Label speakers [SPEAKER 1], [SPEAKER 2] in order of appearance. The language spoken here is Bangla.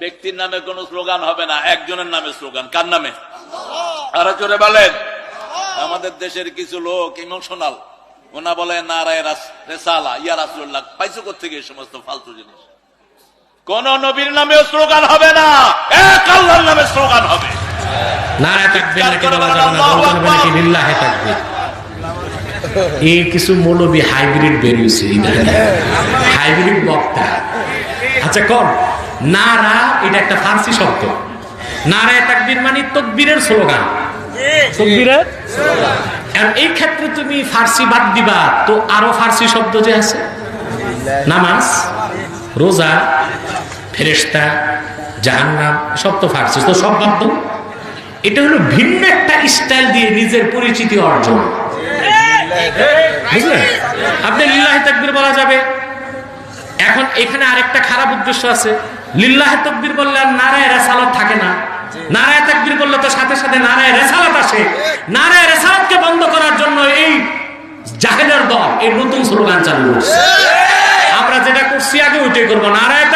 [SPEAKER 1] ব্যক্তির নামে কোন স্লোগান হবে না, একজনের নামে স্লোগান। কার নামে? আরো জোরে বলেন। আমাদের দেশের কিছু লোক ইমোশনাল, ওনা বলে নারায়ে রেসালা ইয়া রাসূলুল্লাহ। পাইছো কোথেকে এই সমস্ত ফালতু জিনিস? কোন নবীর নামে স্লোগান হবে না, এক আল্লাহর নামে স্লোগান হবে।
[SPEAKER 2] নারায়ে তাকবীর নাকি বলা যাবে না, বলতে হবে নাকি লিল্লাহি তাকবীর। এই কিছু মৌলবী হাইব্রিড বেরিয়েছে, হাইব্রিড বক্তা। আচ্ছা কোন নারা, এটা একটা ফার্সি শব্দ। নারায়ে তাকবীর মানে তাকবীরের স্লোগান, তাকবীরের স্লোগান। আর এই ক্ষেত্রে তুমি ফার্সি বাদ দিবা তো আরো ফার্সি শব্দ যে আছে, নামাজ, রোজা, ফেরেশতা, জাহান্নাম, সব তো ফার্সি, তো সব বাদ দাও। এটা হলো ভিন্ন একটা স্টাইল দিয়ে নিজের পরিচিতি অর্জন, বুঝলেন? আপনি লিল্লাহি তাকবীর বলা যাবে। এখন এখানে আরেকটা খারাপ উদ্দেশ্য আছে, লিল্লাহি তাকবীর বললে আর নারায়ে রিসালাত থাকে না। নারায়ে তাকবীর বললে তো সাথে সাথে নারায়ে রিসালাত আসে। নারায়ে রিসালাতকে বন্ধ করার জন্য এই জাহেলের দল এই নতুন স্লোগান চালু করছে। আমরা যেটা করছি আগে ওইটাই করবো, নারায়ে